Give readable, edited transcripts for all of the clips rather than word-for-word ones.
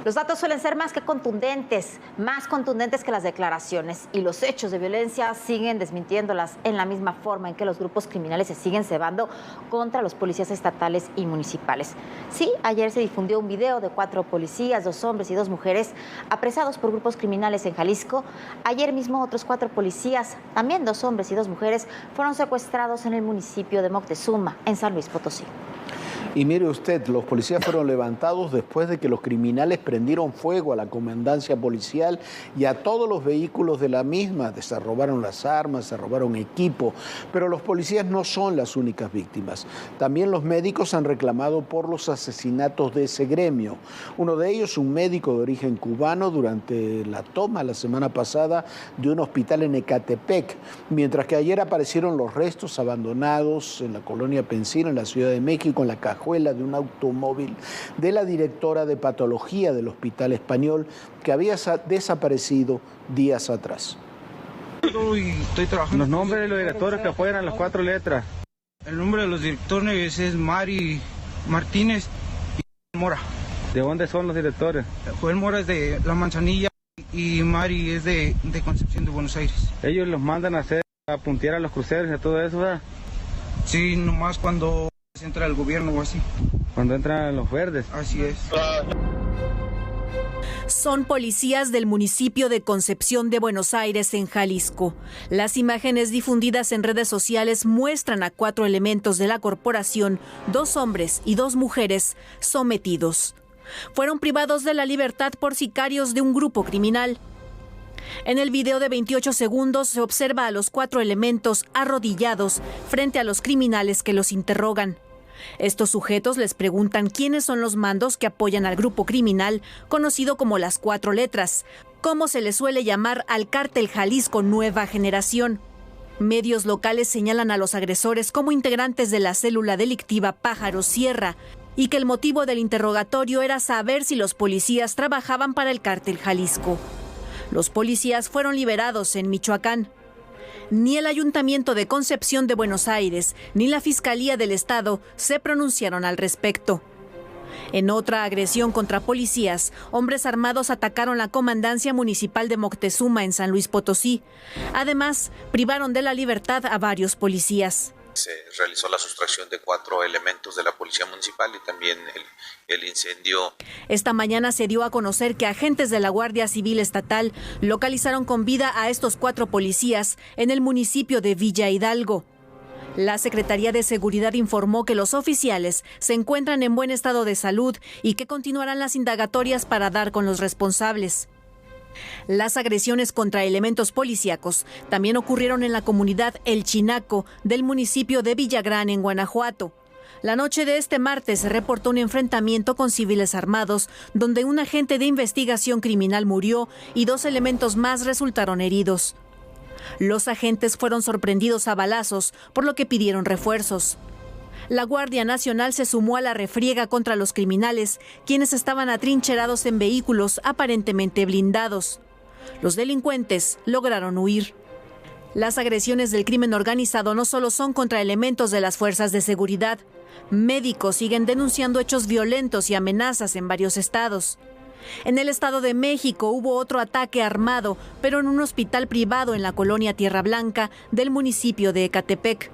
Los datos suelen ser más contundentes que las declaraciones, y los hechos de violencia siguen desmintiéndolas en la misma forma en que los grupos criminales se siguen cebando contra los policías estatales y municipales. Sí, ayer se difundió un video de 4 policías, 2 hombres y 2 mujeres, apresados por grupos criminales en Jalisco. Ayer mismo otros 4 policías, también 2 hombres y 2 mujeres, fueron secuestrados en el municipio de Moctezuma, en San Luis Potosí. Y mire usted, los policías fueron levantados después de que los criminales prendieron fuego a la comandancia policial y a todos los vehículos de la misma. Se robaron las armas, se robaron equipo, pero los policías no son las únicas víctimas. También los médicos han reclamado por los asesinatos de ese gremio. Uno de ellos, un médico de origen cubano, durante la toma la semana pasada de un hospital en Ecatepec, mientras que ayer aparecieron los restos abandonados en la colonia Pencino, en la Ciudad de México, en la cajuela de un automóvil de la directora de patología del Hospital Español, que había desaparecido días atrás. Estoy trabajando. Los nombres de los directores que fueran las 4 letras. El nombre de los directores es Mari Martínez y Mora. ¿De dónde son los directores? Joel Mora es de La Manzanilla y Mari es de Concepción de Buenos Aires. Ellos los mandan a puntear a los cruceros y a todo eso, ¿verdad? Sí, nomás cuando entra el gobierno o así. Cuando entran los verdes. Así es. Son policías del municipio de Concepción de Buenos Aires, en Jalisco. Las imágenes difundidas en redes sociales muestran a 4 elementos de la corporación, 2 hombres y 2 mujeres, sometidos. Fueron privados de la libertad por sicarios de un grupo criminal. En el video de 28 segundos se observa a los 4 elementos arrodillados frente a los criminales que los interrogan. Estos sujetos les preguntan quiénes son los mandos que apoyan al grupo criminal, conocido como las 4 letras, como se le suele llamar al cártel Jalisco Nueva Generación. Medios locales señalan a los agresores como integrantes de la célula delictiva Pájaro Sierra y que el motivo del interrogatorio era saber si los policías trabajaban para el cártel Jalisco. Los policías fueron liberados en Michoacán. Ni el Ayuntamiento de Concepción de Buenos Aires ni la Fiscalía del Estado se pronunciaron al respecto. En otra agresión contra policías, hombres armados atacaron la comandancia municipal de Moctezuma, en San Luis Potosí. Además, privaron de la libertad a varios policías. Se realizó la sustracción de 4 elementos de la Policía Municipal y también el incendio. Esta mañana se dio a conocer que agentes de la Guardia Civil Estatal localizaron con vida a estos 4 policías en el municipio de Villa Hidalgo. La Secretaría de Seguridad informó que los oficiales se encuentran en buen estado de salud y que continuarán las indagatorias para dar con los responsables. Las agresiones contra elementos policíacos también ocurrieron en la comunidad El Chinaco del municipio de Villagrán, en Guanajuato. La noche de este martes se reportó un enfrentamiento con civiles armados, donde un agente de investigación criminal murió y 2 elementos más resultaron heridos. Los agentes fueron sorprendidos a balazos, por lo que pidieron refuerzos. La Guardia Nacional se sumó a la refriega contra los criminales, quienes estaban atrincherados en vehículos aparentemente blindados. Los delincuentes lograron huir. Las agresiones del crimen organizado no solo son contra elementos de las fuerzas de seguridad. Médicos siguen denunciando hechos violentos y amenazas en varios estados. En el Estado de México hubo otro ataque armado, pero en un hospital privado en la colonia Tierra Blanca del municipio de Ecatepec.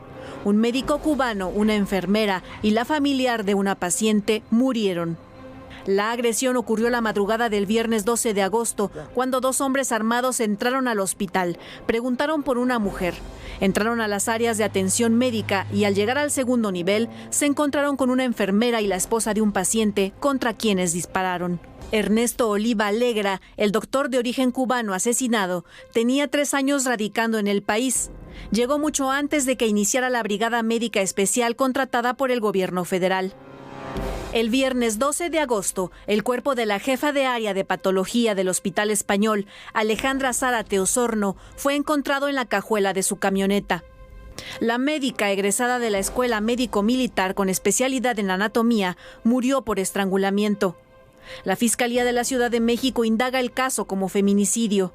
Un médico cubano, una enfermera y la familiar de una paciente murieron. La agresión ocurrió la madrugada del viernes 12 de agosto, cuando 2 hombres armados entraron al hospital, preguntaron por una mujer, entraron a las áreas de atención médica y al llegar al segundo nivel se encontraron con una enfermera y la esposa de un paciente contra quienes dispararon. Ernesto Oliva Alegra, el doctor de origen cubano asesinado, tenía 3 años radicando en el país. Llegó mucho antes de que iniciara la Brigada Médica Especial contratada por el gobierno federal. El viernes 12 de agosto, el cuerpo de la jefa de área de patología del Hospital Español, Alejandra Zárate Osorno, fue encontrado en la cajuela de su camioneta. La médica egresada de la Escuela Médico Militar con especialidad en anatomía murió por estrangulamiento. La Fiscalía de la Ciudad de México indaga el caso como feminicidio.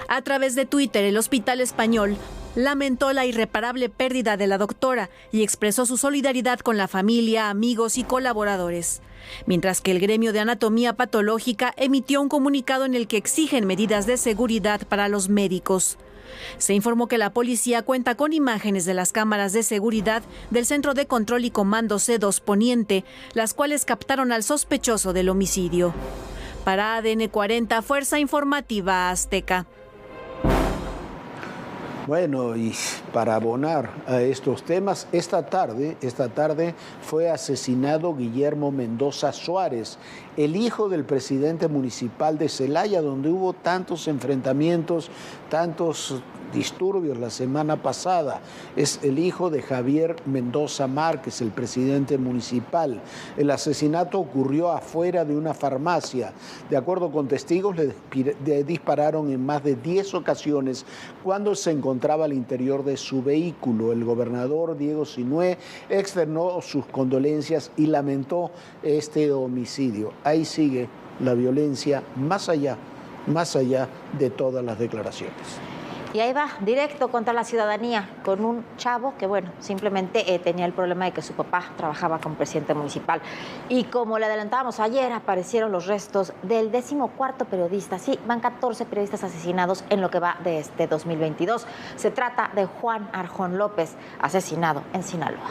A través de Twitter, el Hospital Español lamentó la irreparable pérdida de la doctora y expresó su solidaridad con la familia, amigos y colaboradores. mientras que el gremio de anatomía patológica emitió un comunicado en el que exigen medidas de seguridad para los médicos. Se informó que la policía cuenta con imágenes de las cámaras de seguridad del Centro de Control y Comando C2 Poniente, las cuales captaron al sospechoso del homicidio. Para ADN 40, Fuerza Informativa Azteca. Bueno, y para abonar a estos temas, esta tarde fue asesinado Guillermo Mendoza Suárez, el hijo del presidente municipal de Celaya, donde hubo tantos enfrentamientos, tantos disturbios la semana pasada. Es el hijo de Javier Mendoza Márquez, el presidente municipal. El asesinato ocurrió afuera de una farmacia. De acuerdo con testigos, le dispararon en más de 10 ocasiones cuando se encontraba al interior de su vehículo. El gobernador Diego Sinué externó sus condolencias y lamentó este homicidio. Ahí sigue la violencia más allá de todas las declaraciones. Y ahí va, directo contra la ciudadanía, con un chavo que, bueno, simplemente tenía el problema de que su papá trabajaba como presidente municipal. Y como le adelantábamos ayer, aparecieron los restos del 14º periodista. Sí, van 14 periodistas asesinados en lo que va de este 2022. Se trata de Juan Arjón López, asesinado en Sinaloa.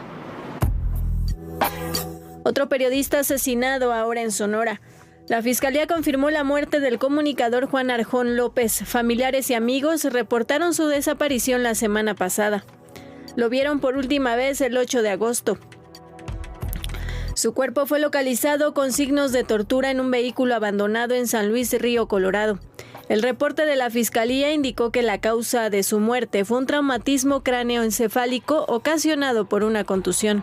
Otro periodista asesinado ahora en Sonora. La Fiscalía confirmó la muerte del comunicador Juan Arjón López. Familiares y amigos reportaron su desaparición la semana pasada. Lo vieron por última vez el 8 de agosto. Su cuerpo fue localizado con signos de tortura en un vehículo abandonado en San Luis Río Colorado. El reporte de la Fiscalía indicó que la causa de su muerte fue un traumatismo cráneoencefálico ocasionado por una contusión.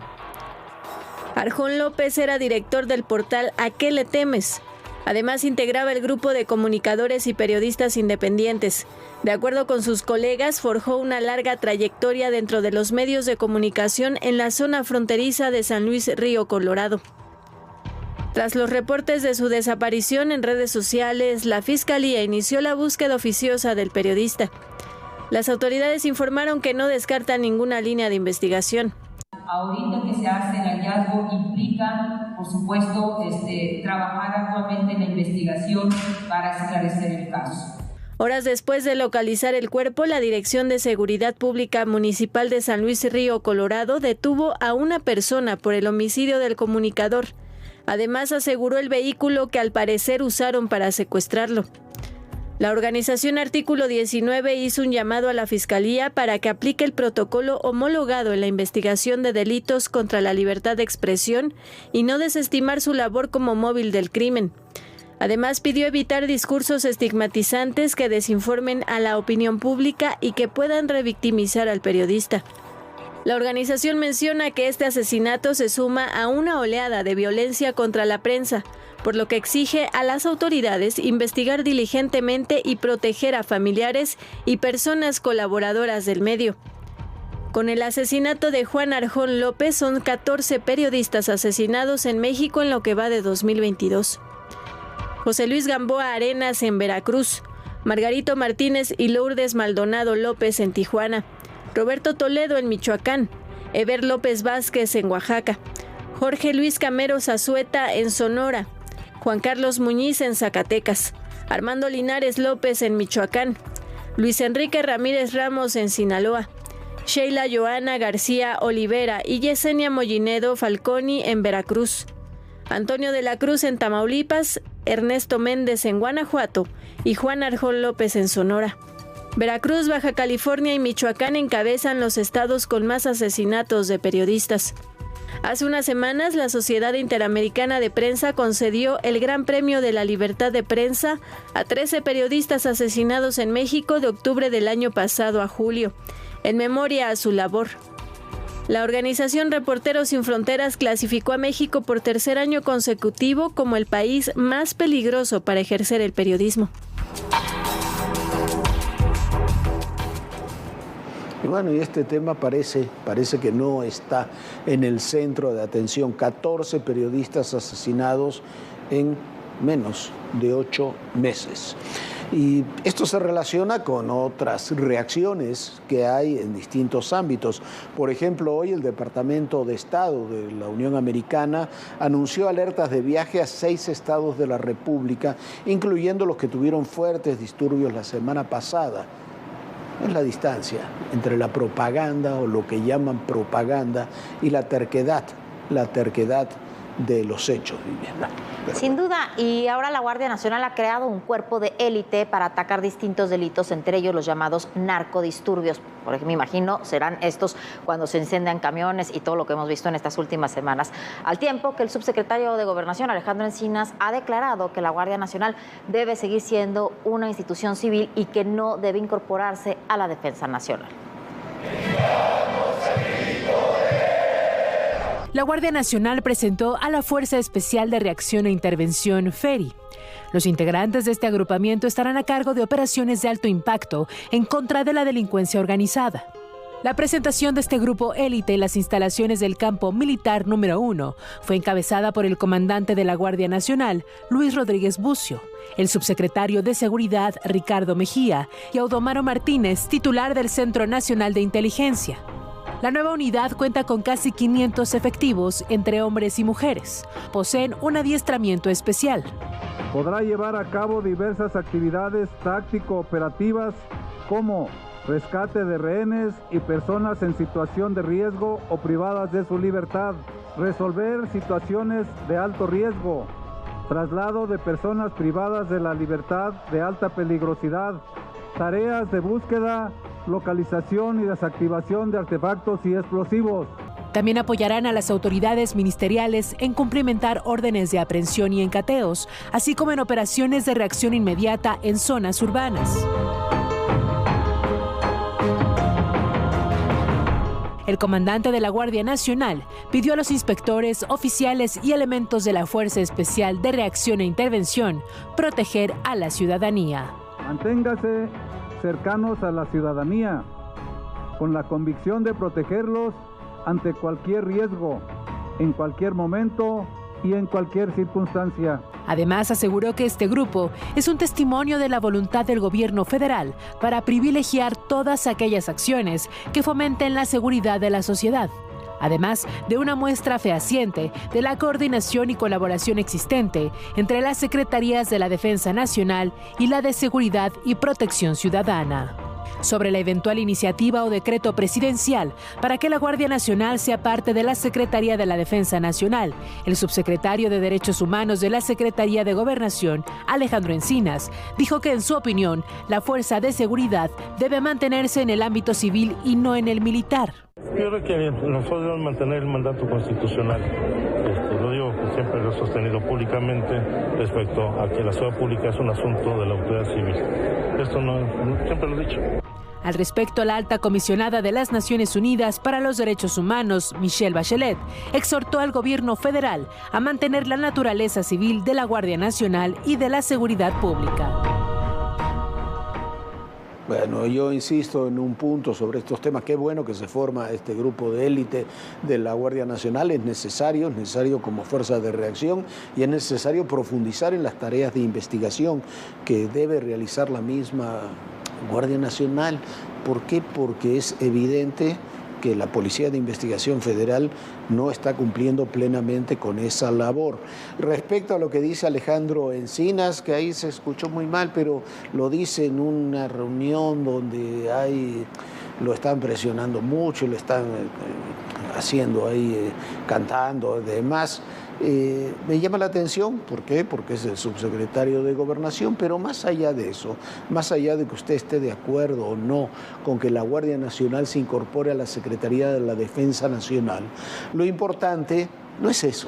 Arjón López era director del portal ¿A qué le temes? Además, integraba el grupo de comunicadores y periodistas independientes. De acuerdo con sus colegas, forjó una larga trayectoria dentro de los medios de comunicación en la zona fronteriza de San Luis Río Colorado. Tras los reportes de su desaparición en redes sociales, la Fiscalía inició la búsqueda oficiosa del periodista. Las autoridades informaron que no descartan ninguna línea de investigación. Ahorita que se hace el hallazgo implica, por supuesto, trabajar actualmente en la investigación para esclarecer el caso. Horas después de localizar el cuerpo, la Dirección de Seguridad Pública Municipal de San Luis Río Colorado detuvo a una persona por el homicidio del comunicador. Además, aseguró el vehículo que al parecer usaron para secuestrarlo. La organización Artículo 19 hizo un llamado a la Fiscalía para que aplique el protocolo homologado en la investigación de delitos contra la libertad de expresión y no desestimar su labor como móvil del crimen. Además, pidió evitar discursos estigmatizantes que desinformen a la opinión pública y que puedan revictimizar al periodista. La organización menciona que este asesinato se suma a una oleada de violencia contra la prensa, por lo que exige a las autoridades investigar diligentemente y proteger a familiares y personas colaboradoras del medio. Con el asesinato de Juan Arjón López, son 14 periodistas asesinados en México en lo que va de 2022. José Luis Gamboa Arenas en Veracruz, Margarito Martínez y Lourdes Maldonado López en Tijuana, Roberto Toledo en Michoacán, Eber López Vázquez en Oaxaca, Jorge Luis Camero Zazueta en Sonora, Juan Carlos Muñiz en Zacatecas, Armando Linares López en Michoacán, Luis Enrique Ramírez Ramos en Sinaloa, Sheila Joana García Olivera y Yesenia Mollinedo Falconi en Veracruz, Antonio de la Cruz en Tamaulipas, Ernesto Méndez en Guanajuato y Juan Arjón López en Sonora. Veracruz, Baja California y Michoacán encabezan los estados con más asesinatos de periodistas. Hace unas semanas, la Sociedad Interamericana de Prensa concedió el Gran Premio de la Libertad de Prensa a 13 periodistas asesinados en México de octubre del año pasado a julio, en memoria a su labor. La organización Reporteros Sin Fronteras clasificó a México por tercer año consecutivo como el país más peligroso para ejercer el periodismo. Y bueno, y este tema parece que no está en el centro de atención. 14 periodistas asesinados en menos de 8 meses. Y esto se relaciona con otras reacciones que hay en distintos ámbitos. Por ejemplo, hoy el Departamento de Estado de la Unión Americana anunció alertas de viaje a 6 estados de la República, incluyendo los que tuvieron fuertes disturbios la semana pasada. Es la distancia entre la propaganda o lo que llaman propaganda y la terquedad de los hechos, Viviana. Sin duda, y ahora la Guardia Nacional ha creado un cuerpo de élite para atacar distintos delitos, entre ellos los llamados narcodisturbios. Por ejemplo, me imagino serán estos cuando se incendian camiones y todo lo que hemos visto en estas últimas semanas. Al tiempo que el subsecretario de Gobernación, Alejandro Encinas, ha declarado que la Guardia Nacional debe seguir siendo una institución civil y que no debe incorporarse a la Defensa Nacional. La Guardia Nacional presentó a la Fuerza Especial de Reacción e Intervención, FERI. Los integrantes de este agrupamiento estarán a cargo de operaciones de alto impacto en contra de la delincuencia organizada. La presentación de este grupo élite en las instalaciones del Campo Militar número 1 fue encabezada por el comandante de la Guardia Nacional, Luis Rodríguez Bucio, el subsecretario de Seguridad, Ricardo Mejía, y Audomaro Martínez, titular del Centro Nacional de Inteligencia. La nueva unidad cuenta con casi 500 efectivos entre hombres y mujeres. Poseen un adiestramiento especial. Podrá llevar a cabo diversas actividades táctico-operativas como rescate de rehenes y personas en situación de riesgo o privadas de su libertad, resolver situaciones de alto riesgo, traslado de personas privadas de la libertad de alta peligrosidad, tareas de búsqueda, localización y desactivación de artefactos y explosivos. También apoyarán a las autoridades ministeriales en cumplimentar órdenes de aprehensión y en cateos, así como en operaciones de reacción inmediata en zonas urbanas. El comandante de la Guardia Nacional pidió a los inspectores, oficiales y elementos de la Fuerza Especial de Reacción e Intervención proteger a la ciudadanía. Manténgase cercanos a la ciudadanía, con la convicción de protegerlos ante cualquier riesgo, en cualquier momento y en cualquier circunstancia. Además, aseguró que este grupo es un testimonio de la voluntad del gobierno federal para privilegiar todas aquellas acciones que fomenten la seguridad de la sociedad, además de una muestra fehaciente de la coordinación y colaboración existente entre las Secretarías de la Defensa Nacional y la de Seguridad y Protección Ciudadana. Sobre la eventual iniciativa o decreto presidencial para que la Guardia Nacional sea parte de la Secretaría de la Defensa Nacional, el subsecretario de Derechos Humanos de la Secretaría de Gobernación, Alejandro Encinas, dijo que en su opinión, la Fuerza de Seguridad debe mantenerse en el ámbito civil y no en el militar. Yo creo que nosotros debemos mantener el mandato constitucional. Lo digo que siempre lo he sostenido públicamente respecto a que la seguridad pública es un asunto de la autoridad civil. Esto siempre lo he dicho. Al respecto, la alta comisionada de las Naciones Unidas para los Derechos Humanos, Michelle Bachelet, exhortó al gobierno federal a mantener la naturaleza civil de la Guardia Nacional y de la seguridad pública. Bueno, yo insisto en un punto sobre estos temas. Qué bueno que se forma este grupo de élite de la Guardia Nacional. Es necesario como fuerza de reacción y es necesario profundizar en las tareas de investigación que debe realizar la misma Guardia Nacional. ¿Por qué? Porque es evidente que la Policía de Investigación Federal no está cumpliendo plenamente con esa labor. Respecto a lo que dice Alejandro Encinas, que ahí se escuchó muy mal, pero lo dice en una reunión donde lo están presionando mucho, lo están haciendo ahí, cantando, demás. Me llama la atención, ¿por qué? Porque es el subsecretario de Gobernación, pero más allá de eso, más allá de que usted esté de acuerdo o no con que la Guardia Nacional se incorpore a la Secretaría de la Defensa Nacional, lo importante no es eso.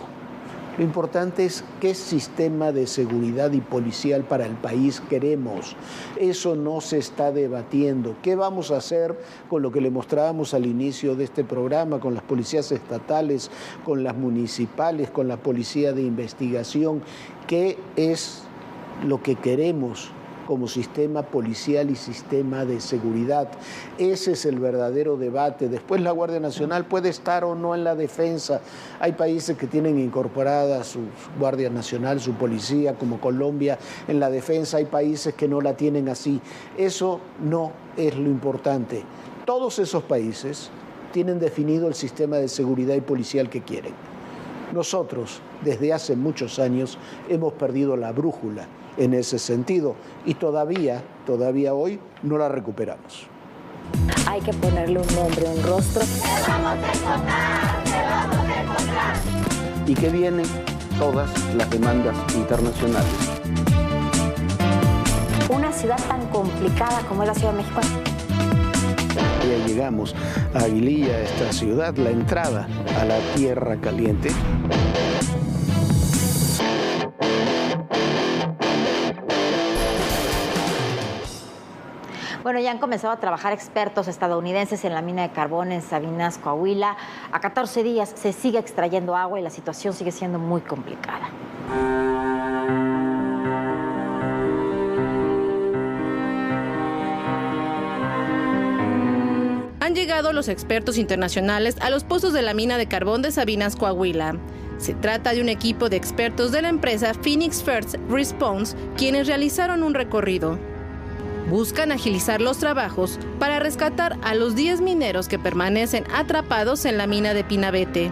Lo importante es qué sistema de seguridad y policial para el país queremos. Eso no se está debatiendo. ¿Qué vamos a hacer con lo que le mostrábamos al inicio de este programa, con las policías estatales, con las municipales, con la policía de investigación? ¿Qué es lo que queremos como sistema policial y sistema de seguridad. Ese es el verdadero debate. Después la Guardia Nacional puede estar o no en la defensa. Hay países que tienen incorporada su Guardia Nacional, su policía, como Colombia, en la defensa. Hay países que no la tienen así. Eso no es lo importante. Todos esos países tienen definido el sistema de seguridad y policial que quieren. Nosotros, desde hace muchos años, hemos perdido la brújula en ese sentido y todavía hoy no la recuperamos. Hay que ponerle un nombre, un rostro. ¡Te vamos a encontrar! ¡Te vamos a encontrar! Y que vienen todas las demandas internacionales. Una ciudad tan complicada como es la Ciudad de México. Ya llegamos a Aguililla, esta ciudad, la entrada a la Tierra Caliente. Bueno, ya han comenzado a trabajar expertos estadounidenses en la mina de carbón en Sabinas, Coahuila. A 14 días se sigue extrayendo agua y la situación sigue siendo muy complicada. Han llegado los expertos internacionales a los pozos de la mina de carbón de Sabinas, Coahuila. Se trata de un equipo de expertos de la empresa Phoenix First Response, quienes realizaron un recorrido. Buscan agilizar los trabajos para rescatar a los 10 mineros que permanecen atrapados en la mina de Pinabete.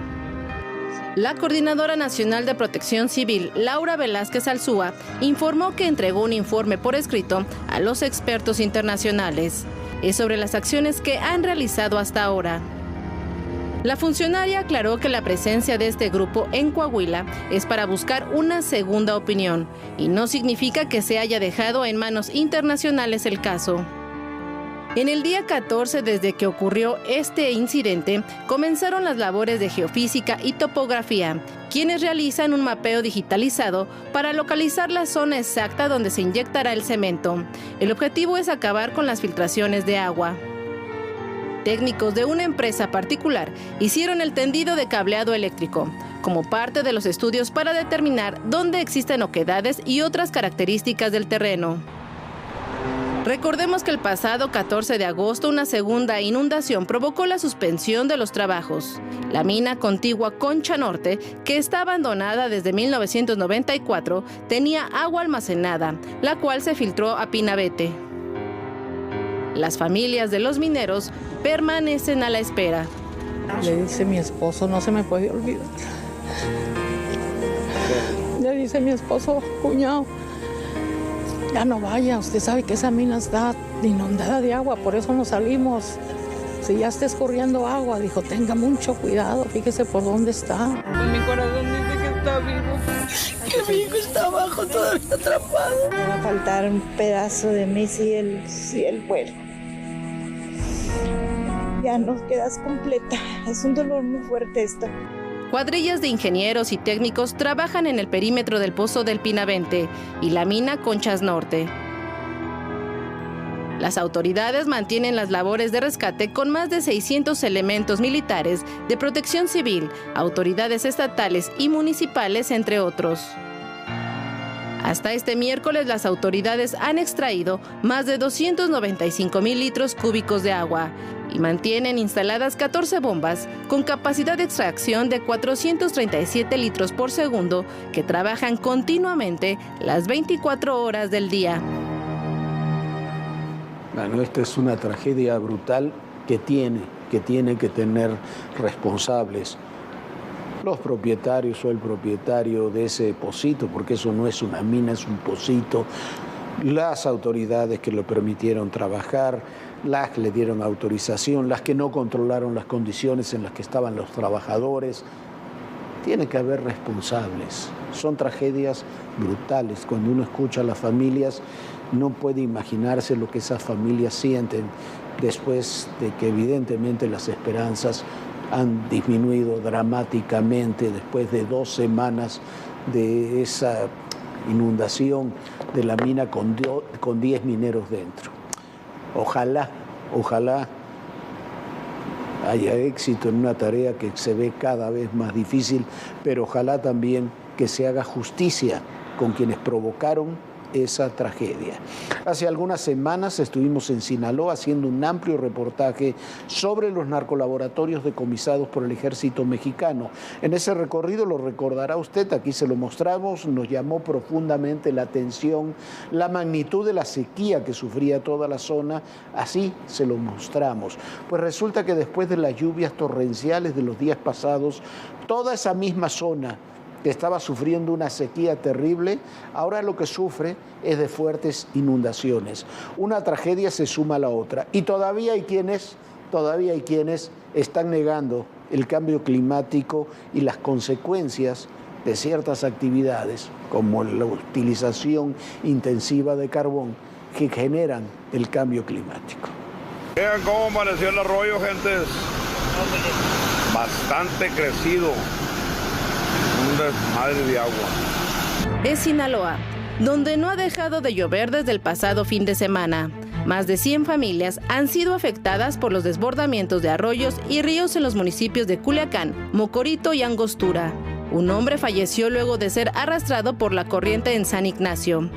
La Coordinadora Nacional de Protección Civil, Laura Velázquez Alzúa, informó que entregó un informe por escrito a los expertos internacionales. Es sobre las acciones que han realizado hasta ahora. La funcionaria aclaró que la presencia de este grupo en Coahuila es para buscar una segunda opinión y no significa que se haya dejado en manos internacionales el caso. En el día 14 desde que ocurrió este incidente, comenzaron las labores de geofísica y topografía, quienes realizan un mapeo digitalizado para localizar la zona exacta donde se inyectará el cemento. El objetivo es acabar con las filtraciones de agua. Técnicos de una empresa particular hicieron el tendido de cableado eléctrico, como parte de los estudios para determinar dónde existen oquedades y otras características del terreno. Recordemos que el pasado 14 de agosto una segunda inundación provocó la suspensión de los trabajos. La mina contigua Concha Norte, que está abandonada desde 1994, tenía agua almacenada, la cual se filtró a Pinabete. Las familias de los mineros permanecen a la espera. Le dice mi esposo, no se me puede olvidar. Le dice mi esposo, cuñado, ya no vaya, usted sabe que esa mina está inundada de agua, por eso nos salimos. Si ya está escurriendo agua, dijo, tenga mucho cuidado, fíjese por dónde está. Mi corazón dice que está vivo, que mi hijo está abajo, todavía atrapado. Me va a faltar un pedazo de mí si él vuelve. Ya no quedas completa, es un dolor muy fuerte esto. Cuadrillas de ingenieros y técnicos trabajan en el perímetro del pozo del Pinabete y la mina Conchas Norte. Las autoridades mantienen las labores de rescate con más de 600 elementos militares de protección civil, autoridades estatales y municipales, entre otros. Hasta este miércoles, las autoridades han extraído más de 295,000 litros cúbicos de agua y mantienen instaladas 14 bombas con capacidad de extracción de 437 litros por segundo que trabajan continuamente las 24 horas del día. Bueno, esta es una tragedia brutal que tiene que tener responsables. Los propietarios o el propietario de ese pocito, porque eso no es una mina, es un pocito, las autoridades que lo permitieron trabajar, las que le dieron autorización, las que no controlaron las condiciones en las que estaban los trabajadores. Tiene que haber responsables. Son tragedias brutales. Cuando uno escucha a las familias, no puede imaginarse lo que esas familias sienten después de que evidentemente las esperanzas han disminuido dramáticamente después de 2 semanas de esa inundación de la mina con 10 mineros dentro. Ojalá haya éxito en una tarea que se ve cada vez más difícil, pero ojalá también que se haga justicia con quienes provocaron esa tragedia. Hace algunas semanas estuvimos en Sinaloa haciendo un amplio reportaje sobre los narcolaboratorios decomisados por el ejército mexicano. En ese recorrido, lo recordará usted, aquí se lo mostramos, nos llamó profundamente la atención la magnitud de la sequía que sufría toda la zona, así se lo mostramos. Pues resulta que después de las lluvias torrenciales de los días pasados, toda esa misma zona que estaba sufriendo una sequía terrible, ahora lo que sufre es de fuertes inundaciones. Una tragedia se suma a la otra y todavía hay quienes están negando el cambio climático y las consecuencias de ciertas actividades, como la utilización intensiva de carbón, que generan el cambio climático. Vean cómo amaneció el arroyo, gente. Bastante crecido. Un desmadre de agua. Es Sinaloa, donde no ha dejado de llover desde el pasado fin de semana. Más de 100 familias han sido afectadas por los desbordamientos de arroyos y ríos en los municipios de Culiacán, Mocorito y Angostura. Un hombre falleció luego de ser arrastrado por la corriente en San Ignacio.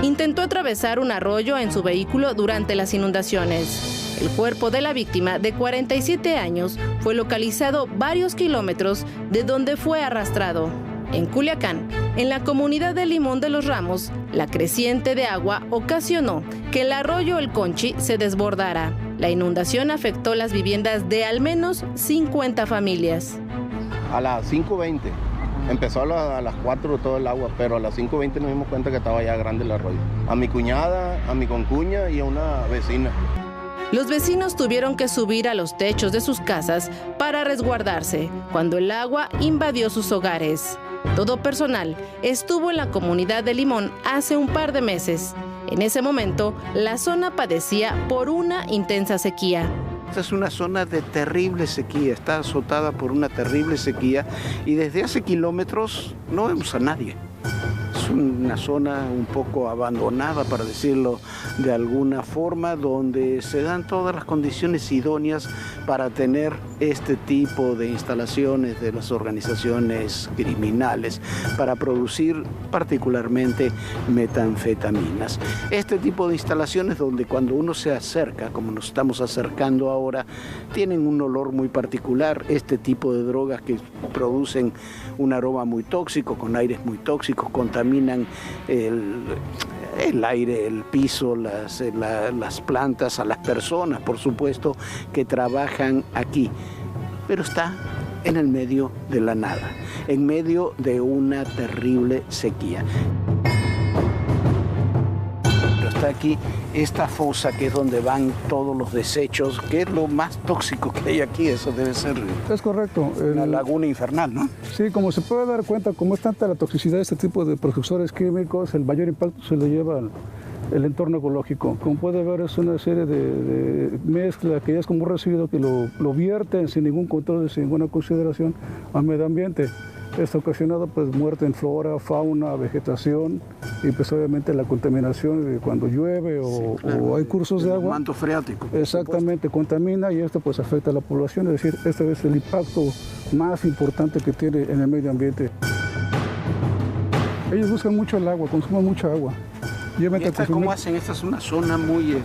Intentó atravesar un arroyo en su vehículo durante las inundaciones. El cuerpo de la víctima, de 47 años, fue localizado varios kilómetros de donde fue arrastrado. En Culiacán, en la comunidad de Limón de los Ramos, la creciente de agua ocasionó que el arroyo El Conchi se desbordara. La inundación afectó las viviendas de al menos 50 familias. A las 5:20. Empezó a las 4 todo el agua, pero a las 5:20 nos dimos cuenta que estaba ya grande el arroyo. A mi cuñada, a mi concuña y a una vecina. Los vecinos tuvieron que subir a los techos de sus casas para resguardarse cuando el agua invadió sus hogares. Todo personal estuvo en la comunidad de Limón hace un par de meses. En ese momento, la zona padecía por una intensa sequía. Esta es una zona de terrible sequía, está azotada por una terrible sequía y desde hace kilómetros no vemos a nadie. Es una zona un poco abandonada, para decirlo de alguna forma, donde se dan todas las condiciones idóneas para tener este tipo de instalaciones de las organizaciones criminales para producir particularmente metanfetaminas. Este tipo de instalaciones donde cuando uno se acerca, como nos estamos acercando ahora, tienen un olor muy particular. Este tipo de drogas que producen un aroma muy tóxico, con aires muy tóxicos, contaminan el aire, el piso, las plantas, a las personas, por supuesto, que trabajan aquí. Pero está en el medio de la nada, en medio de una terrible sequía. Pero está aquí esta fosa que es donde van todos los desechos, que es lo más tóxico que hay aquí. Eso debe ser... Es correcto. Una laguna infernal, ¿no? Sí, como se puede dar cuenta, como es tanta la toxicidad de este tipo de precursores químicos, el mayor impacto se le lleva el entorno ecológico. Como puede ver, es una serie de mezcla que ya es como un residuo que lo vierten sin ningún control, sin ninguna consideración al medio ambiente. Esto ha ocasionado pues muerte en flora, fauna, vegetación y pues obviamente la contaminación cuando llueve o hay cursos de agua. El manto freático. Exactamente, contamina y esto pues afecta a la población, es decir, este es el impacto más importante que tiene en el medio ambiente. Ellos buscan mucho el agua, consumen mucha agua. ¿Y esta cómo hacen? Esta es una zona muy,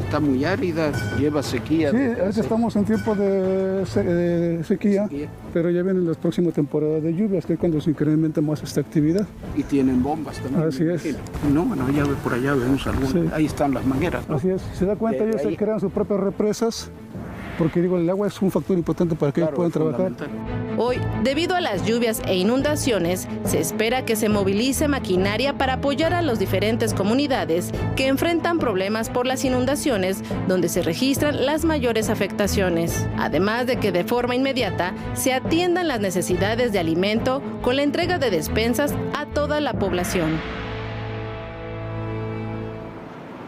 está muy árida, lleva sequía. Sí, estamos en tiempo de sequía, pero ya vienen las próximas temporadas de lluvias, que es cuando se incrementa más esta actividad. Y tienen bombas también. Así es. No, bueno, ya por allá vemos algunas. Sí. Ahí están las mangueras, ¿no? Así es. Si se da cuenta, ellos se crean sus propias represas, porque digo, el agua es un factor importante para que ellos puedan trabajar. Hoy, debido a las lluvias e inundaciones, se espera que se movilice maquinaria para apoyar a las diferentes comunidades que enfrentan problemas por las inundaciones, donde se registran las mayores afectaciones. Además de que de forma inmediata se atiendan las necesidades de alimento con la entrega de despensas a toda la población.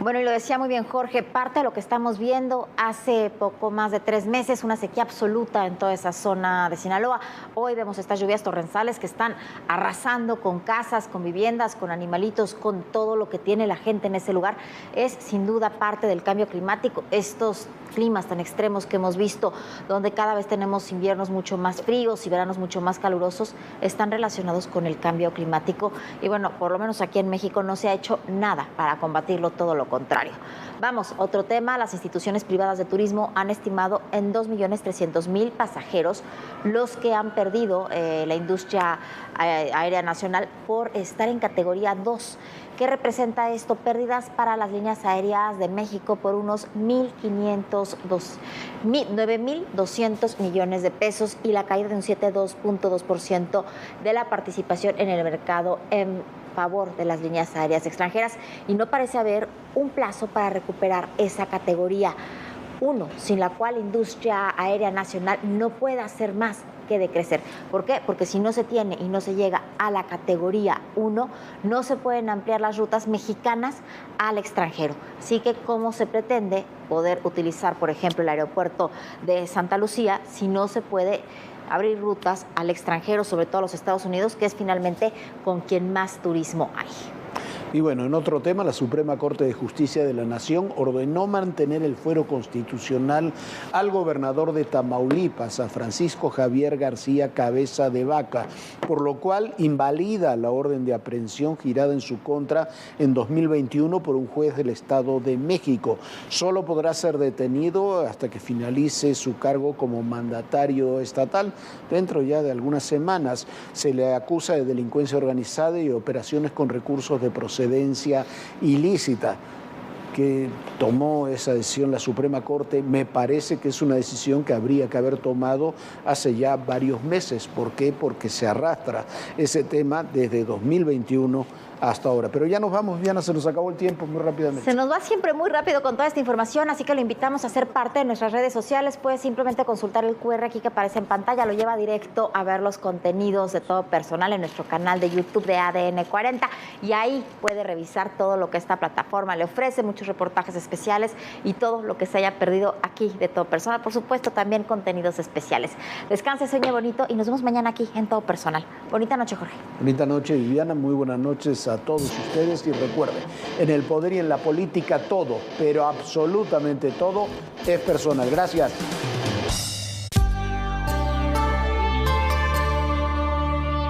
Bueno, y lo decía muy bien Jorge, parte de lo que estamos viendo hace poco más de 3 meses, una sequía absoluta en toda esa zona de Sinaloa. Hoy vemos estas lluvias torrenciales que están arrasando con casas, con viviendas, con animalitos, con todo lo que tiene la gente en ese lugar. Es sin duda parte del cambio climático. Estos climas tan extremos que hemos visto, donde cada vez tenemos inviernos mucho más fríos y veranos mucho más calurosos, están relacionados con el cambio climático. Y bueno, por lo menos aquí en México no se ha hecho nada para combatirlo, todo lo contrario. Vamos, otro tema, las instituciones privadas de turismo han estimado en 2.300.000 pasajeros los que han perdido la industria aérea nacional por estar en categoría 2. ¿Qué representa esto? Pérdidas para las líneas aéreas de México por unos 9.200 millones de pesos y la caída de un 7,2% de la participación en el mercado en favor de las líneas aéreas extranjeras, y no parece haber un plazo para recuperar esa categoría 1, sin la cual la industria aérea nacional no puede hacer más que decrecer. ¿Por qué? Porque si no se tiene y no se llega a la categoría 1, no se pueden ampliar las rutas mexicanas al extranjero. Así que, ¿cómo se pretende poder utilizar, por ejemplo, el aeropuerto de Santa Lucía si no se puede abrir rutas al extranjero, sobre todo a los Estados Unidos, que es finalmente con quien más turismo hay? Y bueno, en otro tema, la Suprema Corte de Justicia de la Nación ordenó mantener el fuero constitucional al gobernador de Tamaulipas, a Francisco Javier García Cabeza de Vaca, por lo cual invalida la orden de aprehensión girada en su contra en 2021 por un juez del Estado de México. Solo podrá ser detenido hasta que finalice su cargo como mandatario estatal. Dentro ya de algunas semanas se le acusa de delincuencia organizada y operaciones con recursos de procedencia ilícita. Que tomó esa decisión la Suprema Corte, me parece que es una decisión que habría que haber tomado hace ya varios meses. ¿Por qué? Porque se arrastra ese tema desde 2021 hasta ahora. Pero ya nos vamos, Viana, se nos acabó el tiempo muy rápidamente. Se nos va siempre muy rápido con toda esta información, así que lo invitamos a ser parte de nuestras redes sociales. Puedes simplemente consultar el QR aquí que aparece en pantalla, lo lleva directo a ver los contenidos de Todo Personal en nuestro canal de YouTube de ADN 40, y ahí puede revisar todo lo que esta plataforma le ofrece, muchos reportajes especiales y todo lo que se haya perdido aquí de Todo Personal. Por supuesto, también contenidos especiales. Descanse, sueñe bonito y nos vemos mañana aquí en Todo Personal. Bonita noche, Jorge. Bonita noche, Viviana. Muy buenas noches a todos ustedes, y recuerden, en el poder y en la política todo, pero absolutamente todo es personal. Gracias.